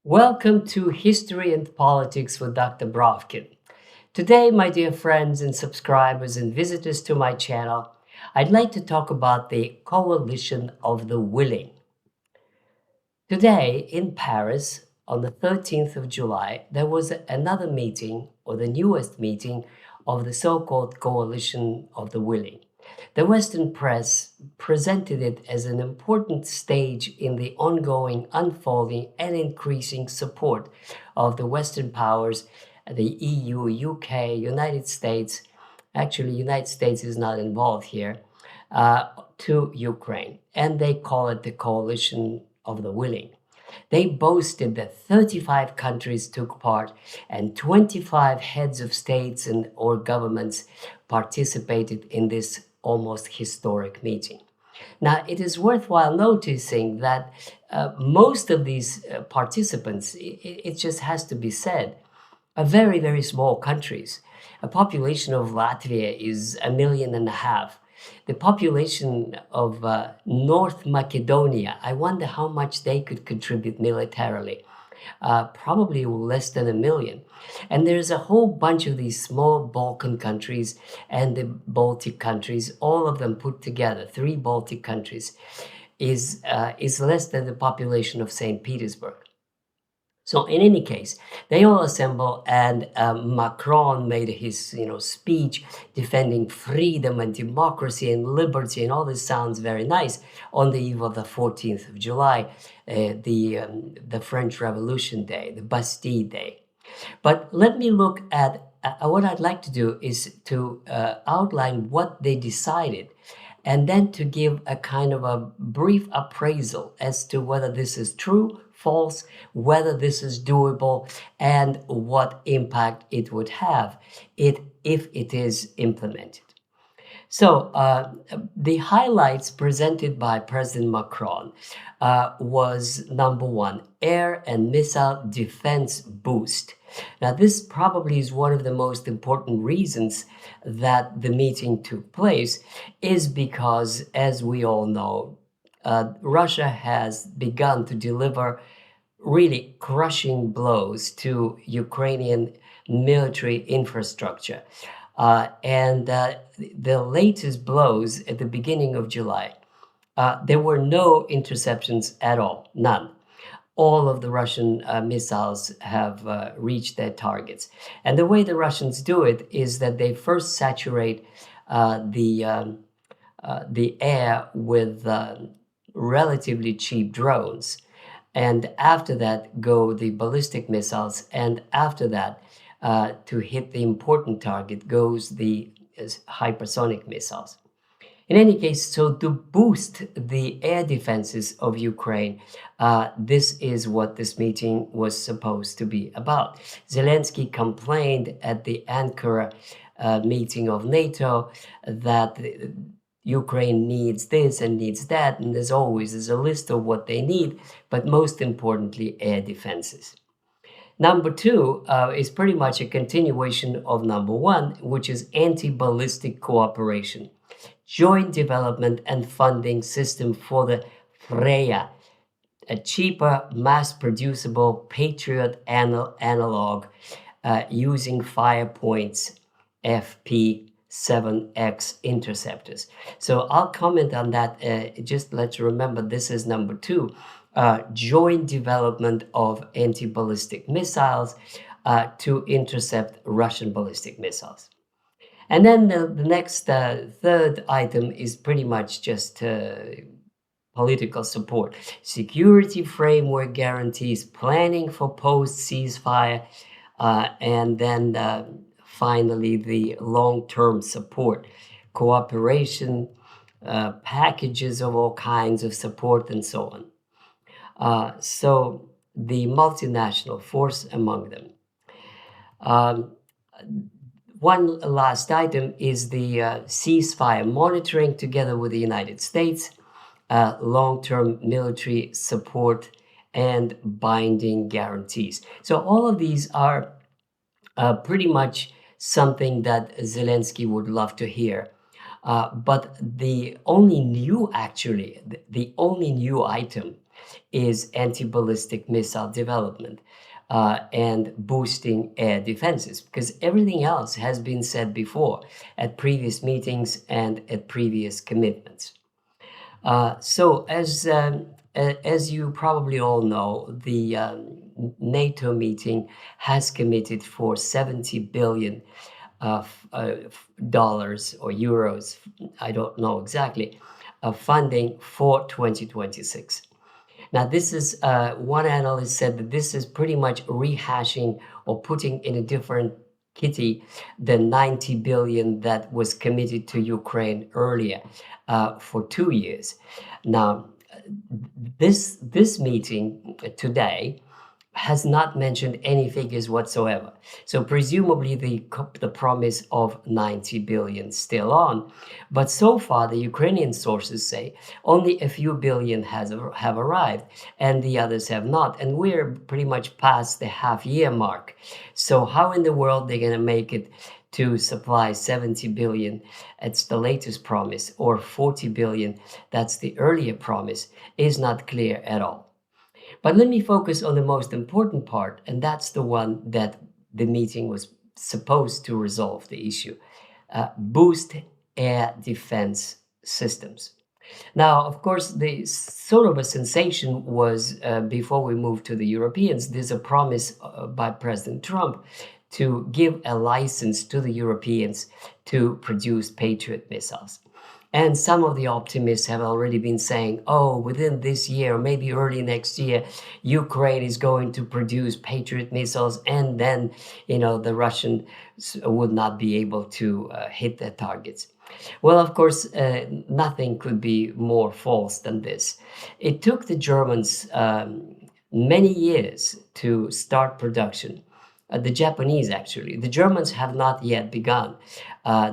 Welcome to History and Politics with Dr. Brovkin. Today, my dear friends and subscribers and visitors to my channel, I'd like to talk about the coalition of the willing. Today, in Paris, on the 13th of July, there was another meeting, or the newest meeting, of the so-called coalition of the willing. The Western press presented it as an important stage in the ongoing, unfolding, and increasing support of the Western powers, the EU, UK, United States. Actually, United States is not involved here, to Ukraine, and they call it the coalition of the willing. They boasted that 35 countries took part and 25 heads of states and or governments participated in this almost historic meeting. Now, it is worthwhile noticing that most of these participants, it just has to be said, are very, very small countries. A population of Latvia is 1.5 million. The population of North Macedonia, I wonder how much they could contribute militarily. Probably less than 1 million. And there's a whole bunch of these small Balkan countries and the Baltic countries, all of them put together, 3 Baltic countries, is less than the population of St. Petersburg. So in any case, they all assemble, and Macron made his speech defending freedom and democracy and liberty, and all this sounds very nice on the eve of the 14th of July, the French Revolution Day, the Bastille Day. But let me look at what I'd like to do is to outline what they decided, and then to give a kind of a brief appraisal as to whether this is true, false, whether this is doable, and what impact it would have if it is implemented. So the highlights presented by President Macron was number one, air and missile defense boost. Now, this probably is one of the most important reasons that the meeting took place, is because, as we all know, Russia has begun to deliver really crushing blows to Ukrainian military infrastructure. And the latest blows at the beginning of July, there were no interceptions at all, none. All of the Russian missiles have reached their targets. And the way the Russians do it is that they first saturate the air with relatively cheap drones. And after that go the ballistic missiles. And after that, to hit the important target, goes the hypersonic missiles. In any case, so to boost the air defenses of Ukraine, this is what this meeting was supposed to be about. Zelensky complained at the Ankara meeting of NATO that Ukraine needs this and needs that, and there's a list of what they need, but most importantly, air defenses. Number two is pretty much a continuation of number one, which is anti-ballistic cooperation. Joint development and funding system for the Freya, a cheaper, mass-producible Patriot analog using Firepoint's FP7X interceptors. So I'll comment on that. Just let's remember this is number two. Joint development of anti-ballistic missiles to intercept Russian ballistic missiles. And then the next third item is pretty much just political support. Security framework guarantees, planning for post-ceasefire, and then finally the long-term support, cooperation, packages of all kinds of support, and so on. So the multinational force among them. One last item is the ceasefire monitoring together with the United States, long-term military support, and binding guarantees. So all of these are pretty much something that Zelensky would love to hear. But the only new item is anti-ballistic missile development and boosting air defenses, because everything else has been said before at previous meetings and at previous commitments. As you probably all know, the NATO meeting has committed for 70 billion dollars or euros, I don't know exactly, of funding for 2026. Now, this is one analyst said that this is pretty much rehashing or putting in a different kitty the 90 billion that was committed to Ukraine earlier for 2 years. Now, this meeting today has not mentioned any figures whatsoever. So presumably the promise of 90 billion still on. But so far, the Ukrainian sources say only a few billion have arrived and the others have not. And we're pretty much past the half-year mark. So how in the world they're going to make it to supply 70 billion, that's the latest promise, or 40 billion, that's the earlier promise, is not clear at all. But let me focus on the most important part, and that's the one that the meeting was supposed to resolve the issue. Boost air defense systems. Now, of course, the sort of a sensation was before we moved to the Europeans, there's a promise by President Trump to give a license to the Europeans to produce Patriot missiles. And some of the optimists have already been saying, oh, within this year, maybe early next year, Ukraine is going to produce Patriot missiles, and then, the Russians would not be able to hit their targets. Well, of course, nothing could be more false than this. It took the Germans many years to start production. The Japanese, actually. The Germans have not yet begun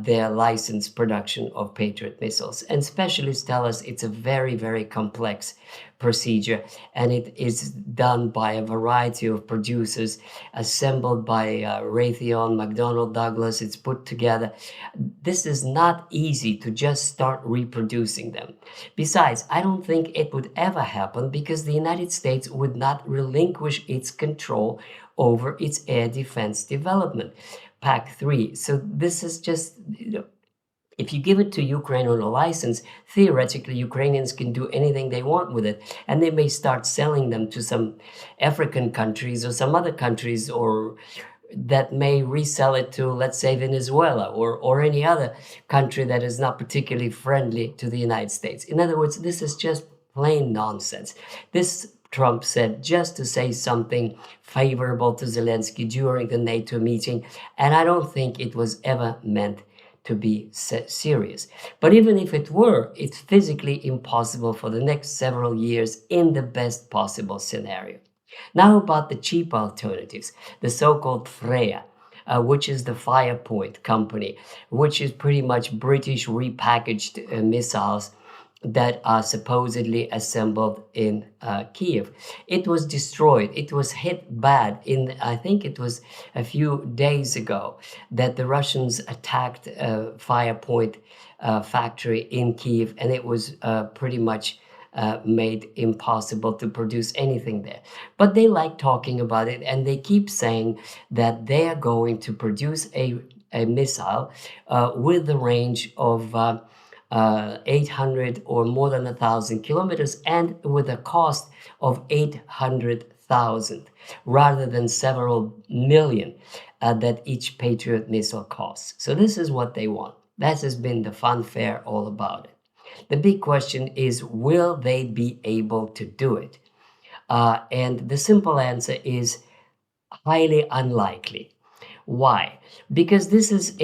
their licensed production of Patriot missiles. And specialists tell us it's a very, very complex procedure, and it is done by a variety of producers, assembled by Raytheon, McDonnell Douglas. It's put together. This is not easy to just start reproducing them. Besides, I don't think it would ever happen because the United States would not relinquish its control over its air defense development, PAC-3. So this is just, if you give it to Ukraine on a license, theoretically, Ukrainians can do anything they want with it. And they may start selling them to some African countries or some other countries, or that may resell it to, let's say, Venezuela or any other country that is not particularly friendly to the United States. In other words, this is just plain nonsense. This Trump said just to say something favorable to Zelensky during the NATO meeting, and I don't think it was ever meant to be serious. But even if it were, it's physically impossible for the next several years in the best possible scenario. Now about the cheap alternatives, the so-called Freya, which is the Firepoint company, which is pretty much British repackaged missiles that are supposedly assembled in Kiev. It was destroyed. It was hit bad I think it was a few days ago that the Russians attacked a Firepoint factory in Kiev, and it was pretty much made impossible to produce anything there. But they like talking about it, and they keep saying that they are going to produce a missile with the range of 800 or more than 1,000 kilometers, and with a cost of 800,000 rather than several million that each Patriot missile costs. So this is what they want. That has been the funfair all about it. The big question is, will they be able to do it? And the simple answer is highly unlikely. Why? Because this is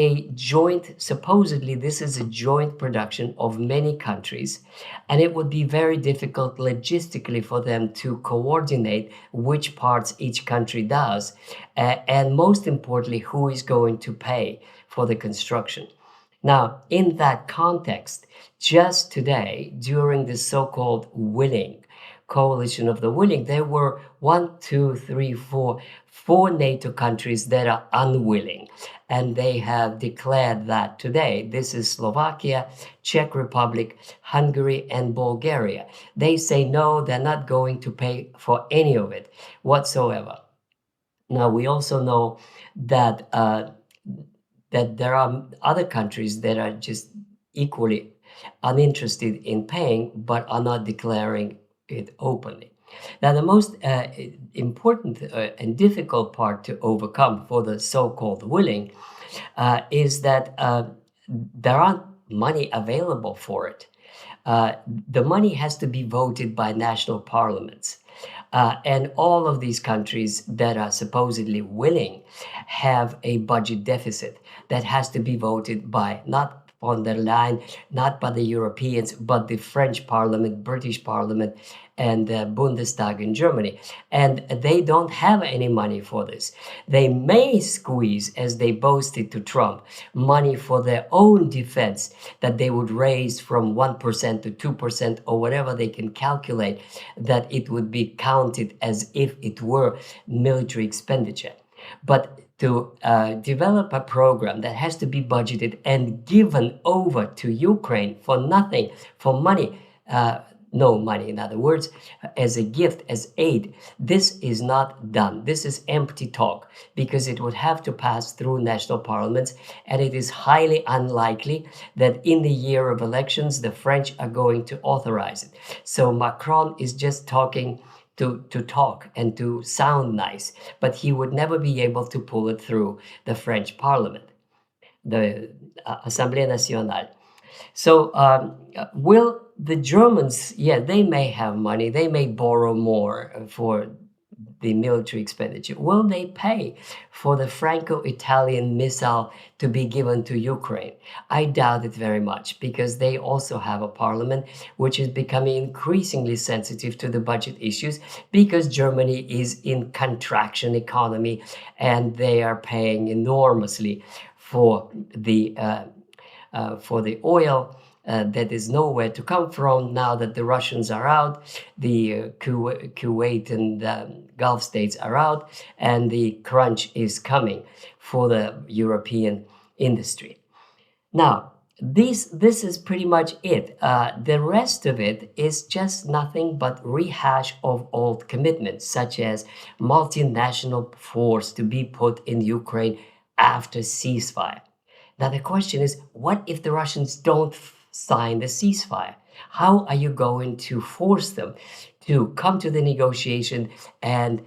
supposedly this is a joint production of many countries, and it would be very difficult logistically for them to coordinate which parts each country does, and most importantly, who is going to pay for the construction. Now, in that context, just today, during the so-called willing, coalition of the willing, there were four NATO countries that are unwilling. And they have declared that today. This is Slovakia, Czech Republic, Hungary, and Bulgaria. They say no, they're not going to pay for any of it whatsoever. Now, we also know that that there are other countries that are just equally uninterested in paying, but are not declaring it openly. Now, the most important and difficult part to overcome for the so-called willing is that there aren't money available for it. The money has to be voted by national parliaments. And all of these countries that are supposedly willing have a budget deficit that has to be voted by not von der Leyen, not by the Europeans, but the French Parliament, British Parliament, and the Bundestag in Germany. And they don't have any money for this. They may squeeze, as they boasted to Trump, money for their own defense that they would raise from 1% to 2% or whatever they can calculate, that it would be counted as if it were military expenditure. But to develop a program that has to be budgeted and given over to Ukraine for nothing, for money, no money, in other words, as a gift, as aid. This is not done. This is empty talk because it would have to pass through national parliaments, and it is highly unlikely that in the year of elections, the French are going to authorize it. So Macron is just talking to talk and to sound nice, but he would never be able to pull it through the French parliament, the Assemblée Nationale. So will the Germans, yeah, they may have money, they may borrow more for the military expenditure. Will they pay for the Franco-Italian missile to be given to Ukraine? I doubt it very much, because they also have a parliament which is becoming increasingly sensitive to the budget issues, because Germany is in contraction economy and they are paying enormously for the oil that is nowhere to come from now that the Russians are out, the Kuwait and Gulf states are out, and the crunch is coming for the European industry. Now, this is pretty much it. The rest of it is just nothing but rehash of old commitments, such as multinational force to be put in Ukraine after ceasefire. Now, the question is, what if the Russians don't sign the ceasefire? How are you going to force them to come to the negotiation and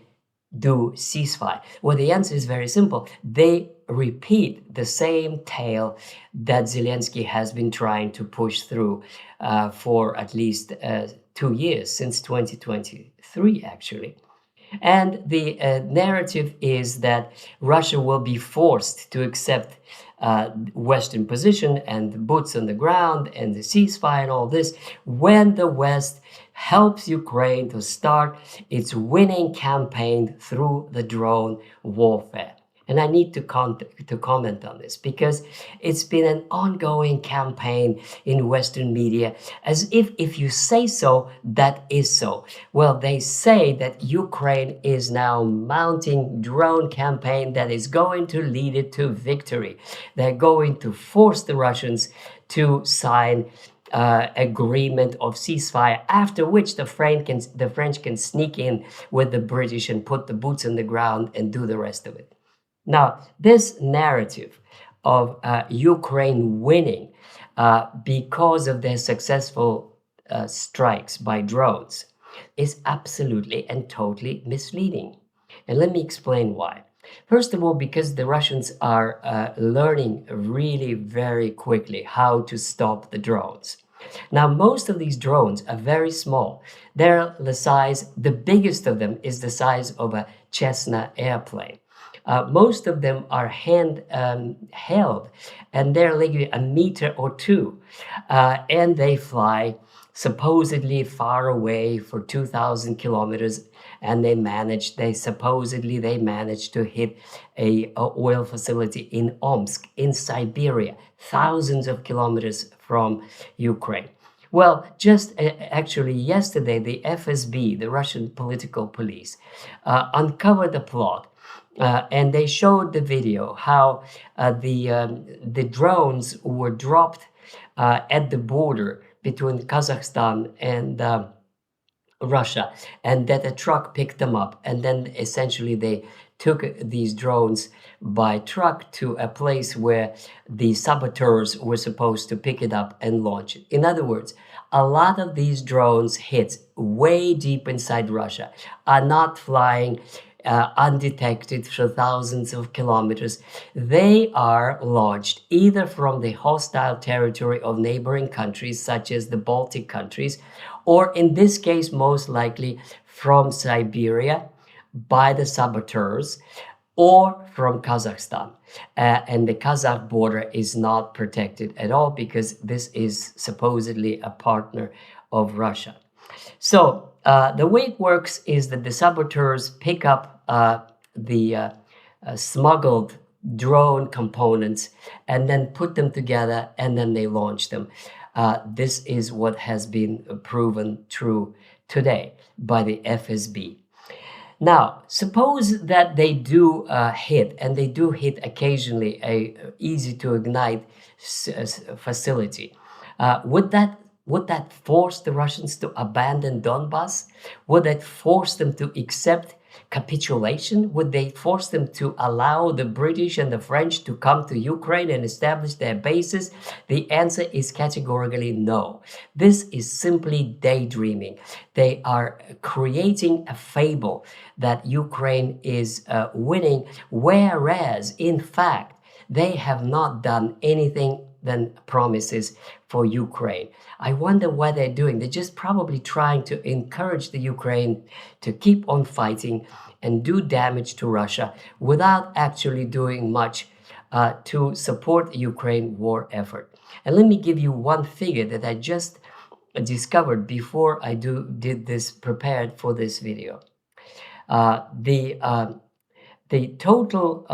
do ceasefire? Well, the answer is very simple. They repeat the same tale that Zelensky has been trying to push through for at least 2 years, since 2023, actually. And the narrative is that Russia will be forced to accept Western position and boots on the ground and the ceasefire and all this when the West helps Ukraine to start its winning campaign through the drone warfare. And I need to comment on this, because it's been an ongoing campaign in Western media, as if you say so, that is so. Well, they say that Ukraine is now mounting drone campaign that is going to lead it to victory. They're going to force the Russians to sign agreement of ceasefire, after which the French can sneak in with the British and put the boots on the ground and do the rest of it. Now, this narrative of Ukraine winning because of their successful strikes by drones is absolutely and totally misleading. And let me explain why. First of all, because the Russians are learning really very quickly how to stop the drones. Now, most of these drones are very small. They're the size, the biggest of them is the size of a Cessna airplane. Most of them are hand held, and they're like a meter or two, and they fly supposedly far away for 2,000 kilometers, and they supposedly managed to hit a oil facility in Omsk in Siberia, thousands of kilometers from Ukraine. Well, just actually yesterday, the FSB, the Russian political police, uncovered the plot. And they showed the video how the drones were dropped at the border between Kazakhstan and Russia, and that a truck picked them up, and then essentially they took these drones by truck to a place where the saboteurs were supposed to pick it up and launch it. In other words, a lot of these drones hit way deep inside Russia, are not flying undetected for thousands of kilometers. They are launched either from the hostile territory of neighboring countries, such as the Baltic countries, or in this case, most likely from Siberia by the saboteurs, or from Kazakhstan. And the Kazakh border is not protected at all because this is supposedly a partner of Russia. So the way it works is that the saboteurs pick up the smuggled drone components and then put them together, and then they launch them. This is what has been proven true today by the FSB. Now, suppose that they do hit, and they do hit occasionally a easy to ignite facility. Would that force the Russians to abandon Donbass? Would that force them to accept capitulation? Would they force them to allow the British and the French to come to Ukraine and establish their bases? The answer is categorically no. This is simply daydreaming. They are creating a fable that Ukraine is winning, whereas in fact they have not done anything than promises for Ukraine. I wonder what they're doing. They're just probably trying to encourage the Ukraine to keep on fighting and do damage to Russia without actually doing much to support the Ukraine war effort. And let me give you one figure that I just discovered before I did this, prepared for this video. The total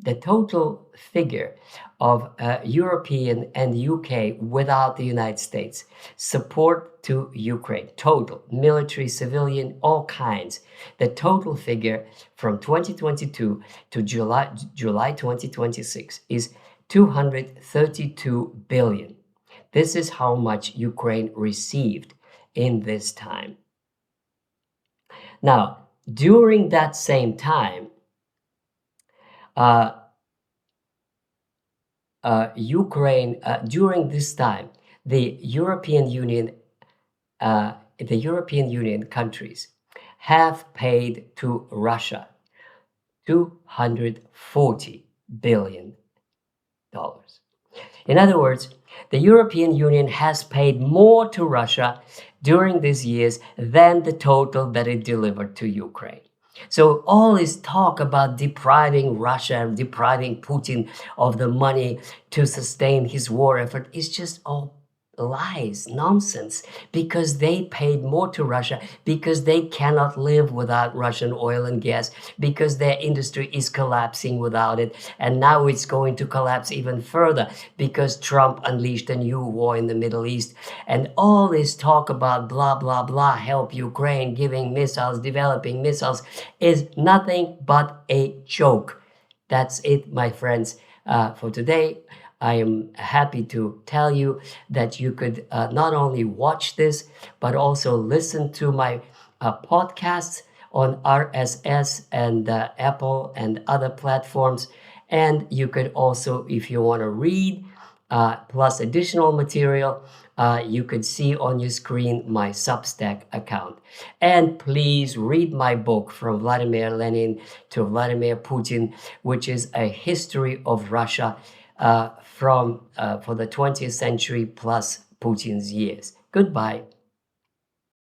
the total figure of European and UK without the United States support to Ukraine, total, military, civilian, all kinds. The total figure from 2022 to July 2026 is 232 billion. This is how much Ukraine received in this time. Now, during that same time, Ukraine, during this time, the European Union countries have paid to Russia $240 billion. In other words, the European Union has paid more to Russia during these years than the total that it delivered to Ukraine. So all this talk about depriving Russia, depriving Putin of the money to sustain his war effort is just all lies, nonsense, because they paid more to Russia, because they cannot live without Russian oil and gas, because their industry is collapsing without it. And now it's going to collapse even further because Trump unleashed a new war in the Middle East. And all this talk about blah, blah, blah, help Ukraine, giving missiles, developing missiles, is nothing but a joke. That's it, my friends, for today. I am happy to tell you that you could not only watch this, but also listen to my podcasts on RSS and Apple and other platforms. And you could also, if you want to read, plus additional material, you could see on your screen my Substack account. And please read my book, From Vladimir Lenin to Vladimir Putin, which is a history of Russia for the 20th century plus Putin's years. Goodbye.